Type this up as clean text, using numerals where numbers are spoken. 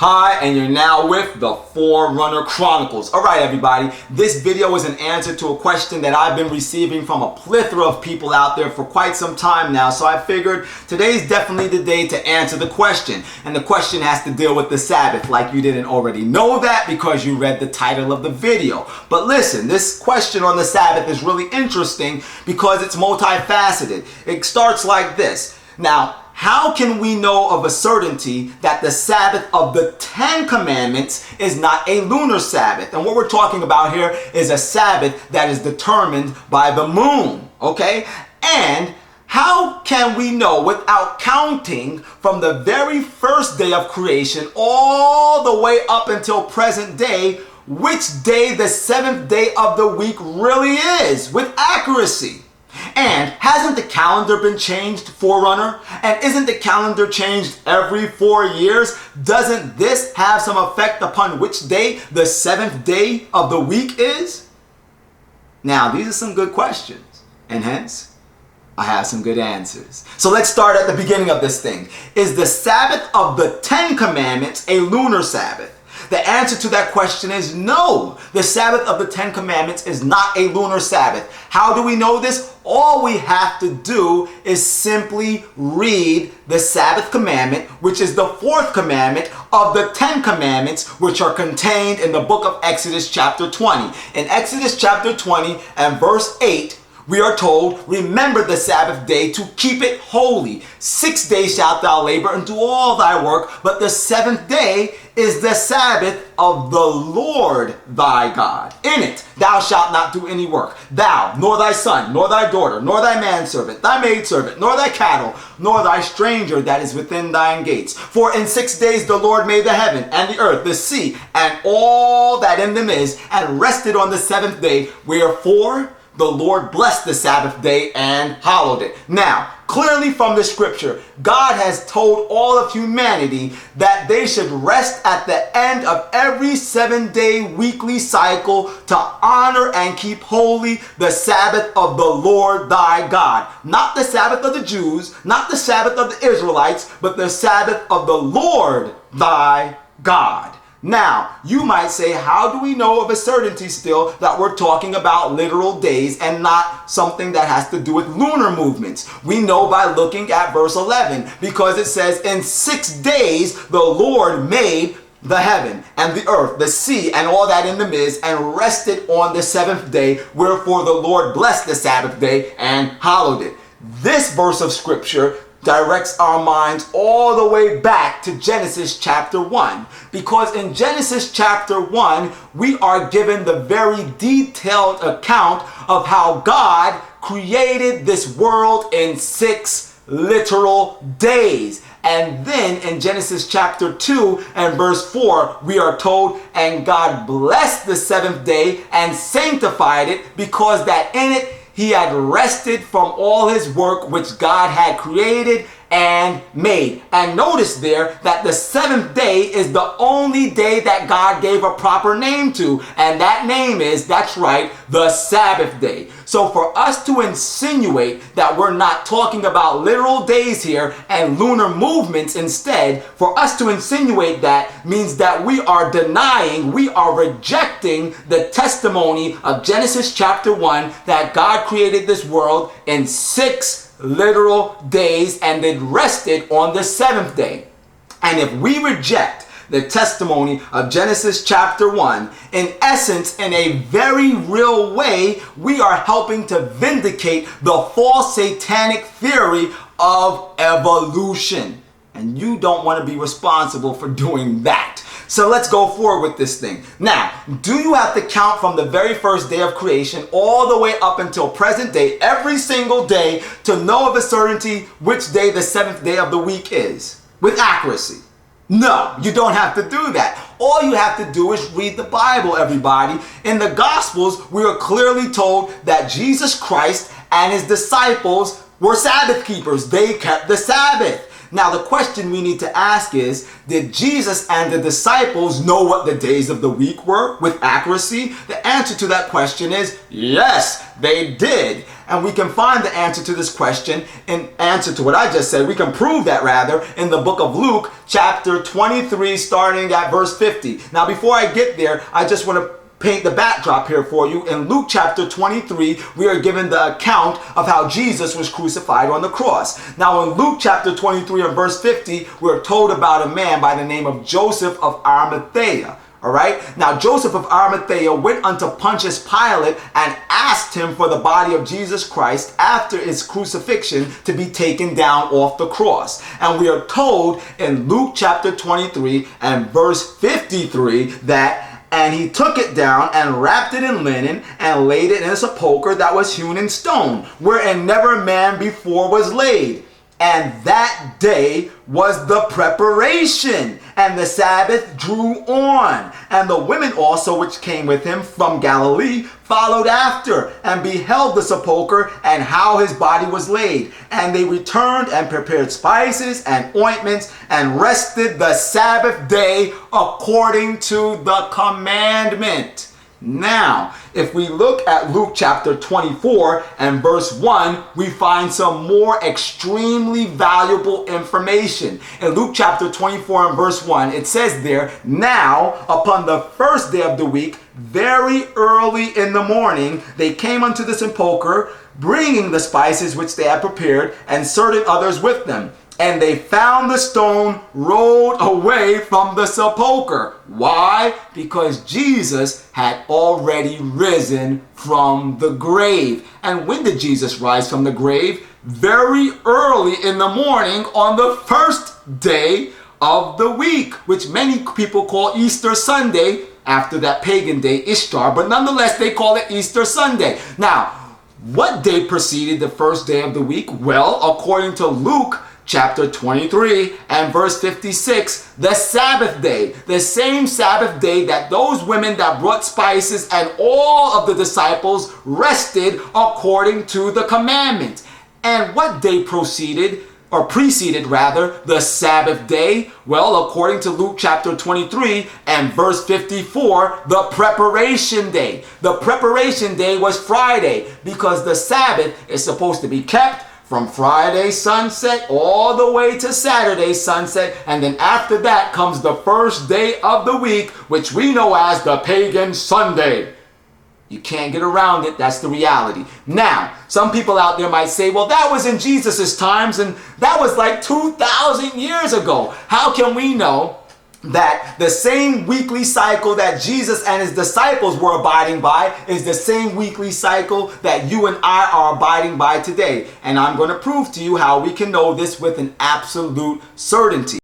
Hi, and you're now with the Forerunner Chronicles. All right, everybody, this video is an answer to a question that I've been receiving from a plethora of people out there for quite some time now. So I figured today's definitely the day to answer the question. And the question has to deal with the Sabbath, like you didn't already know that because you read the title of the video. But listen, this question on the Sabbath is really interesting because it's multifaceted. It starts like this. Now, how can we know of a certainty that the Sabbath of the 10 Commandments is not a lunar Sabbath? And what we're talking about here is a Sabbath that is determined by the moon, okay? And how can we know without counting from the very first day of creation all the way up until present day which day the seventh day of the week really is with accuracy? And hasn't the calendar been changed, Forerunner? And isn't the calendar changed every 4 years? Doesn't this have some effect upon which day the seventh day of the week is? Now, these are some good questions, and hence, I have some good answers. So let's start at the beginning of this thing. Is the Sabbath of the 10 Commandments a lunar Sabbath? The answer to that question is no. The Sabbath of the 10 Commandments is not a lunar Sabbath. How do we know this? All we have to do is simply read the Sabbath commandment, which is the fourth commandment of the 10 Commandments, which are contained in the book of Exodus chapter 20. In Exodus chapter 20 and verse 8, we are told, remember the Sabbath day to keep it holy. 6 days shalt thou labor and do all thy work, but the seventh day is the Sabbath of the Lord thy God. In it thou shalt not do any work, thou, nor thy son, nor thy daughter, nor thy manservant, thy maidservant, nor thy cattle, nor thy stranger that is within thine gates. For in 6 days the Lord made the heaven and the earth, the sea, and all that in them is, and rested on the seventh day. Wherefore the Lord blessed the Sabbath day and hallowed it. Now, clearly from the scripture, God has told all of humanity that they should rest at the end of every 7-day weekly cycle to honor and keep holy the Sabbath of the Lord thy God. Not the Sabbath of the Jews, not the Sabbath of the Israelites, but the Sabbath of the Lord thy God. Now, you might say, how do we know of a certainty still that we're talking about literal days and not something that has to do with lunar movements? We know by looking at verse 11, because it says, in 6 days the Lord made the heaven and the earth, the sea, and all that in them is, and rested on the seventh day. Wherefore the Lord blessed the Sabbath day and hallowed it. This verse of scripture directs our minds all the way back to Genesis chapter 1. Because in Genesis chapter 1, we are given the very detailed account of how God created this world in 6 literal days. And then in Genesis chapter 2 and verse 4, we are told, and God blessed the seventh day and sanctified it, because that in it he had rested from all his work which God had created and made. And notice there that the seventh day is the only day that God gave a proper name to. And that name is, that's right, the Sabbath day. So for us to insinuate that we're not talking about literal days here and lunar movements instead, for us to insinuate that means that we are denying, we are rejecting the testimony of Genesis chapter 1 that God created this world in 6 literal days and then rested on the seventh day. And if we reject the testimony of Genesis chapter 1, in essence, in a very real way, we are helping to vindicate the false satanic theory of evolution. And you don't want to be responsible for doing that. So let's go forward with this thing. Now, do you have to count from the very first day of creation all the way up until present day, every single day, to know of a certainty which day the seventh day of the week is with accuracy? No, you don't have to do that. All you have to do is read the Bible, everybody. In the Gospels, we are clearly told that Jesus Christ and his disciples were Sabbath keepers. They kept the Sabbath. Now the question we need to ask is, did Jesus and the disciples know what the days of the week were with accuracy? The answer to that question is yes, they did. And we can find the answer to this question in answer to what I just said. We can prove that rather in the book of Luke chapter 23 starting at verse 50. Now before I get there, I just want to paint the backdrop here for you. In Luke chapter 23, we are given the account of how Jesus was crucified on the cross. Now in Luke chapter 23 and verse 50, we're told about a man by the name of Joseph of Arimathea. All right. Now Joseph of Arimathea went unto Pontius Pilate and asked him for the body of Jesus Christ after his crucifixion to be taken down off the cross. And we are told in Luke chapter 23 and verse 53 that and he took it down and wrapped it in linen and laid it in a sepulchre that was hewn in stone, wherein never man before was laid. And that day was the preparation, and the Sabbath drew on. And the women also which came with him from Galilee followed after, and beheld the sepulchre, and how his body was laid. And they returned and prepared spices and ointments, and rested the Sabbath day according to the commandment. Now, if we look at Luke chapter 24 and verse 1, we find some more extremely valuable information. In Luke chapter 24 and verse 1, it says there, now upon the first day of the week, very early in the morning, they came unto the sepulchre, bringing the spices which they had prepared, and certain others with them. And they found the stone rolled away from the sepulchre. Why? Because Jesus had already risen from the grave. And when did Jesus rise from the grave? Very early in the morning on the first day of the week, which many people call Easter Sunday, after that pagan day Ishtar, but nonetheless they call it Easter Sunday. Now, what day preceded the first day of the week? Well, according to Luke chapter 23 and verse 56, the Sabbath day, the same Sabbath day that those women that brought spices and all of the disciples rested according to the commandment. And what day preceded the Sabbath day? Well, according to Luke chapter 23 and verse 54, the preparation day. The preparation day was Friday, because the Sabbath is supposed to be kept from Friday sunset all the way to Saturday sunset, and then after that comes the first day of the week, which we know as the pagan Sunday. You can't get around it. That's the reality. Now, some people out there might say, well, that was in Jesus's times, and that was like 2,000 years ago. How can we know that the same weekly cycle that Jesus and his disciples were abiding by is the same weekly cycle that you and I are abiding by today? And I'm going to prove to you how we can know this with an absolute certainty.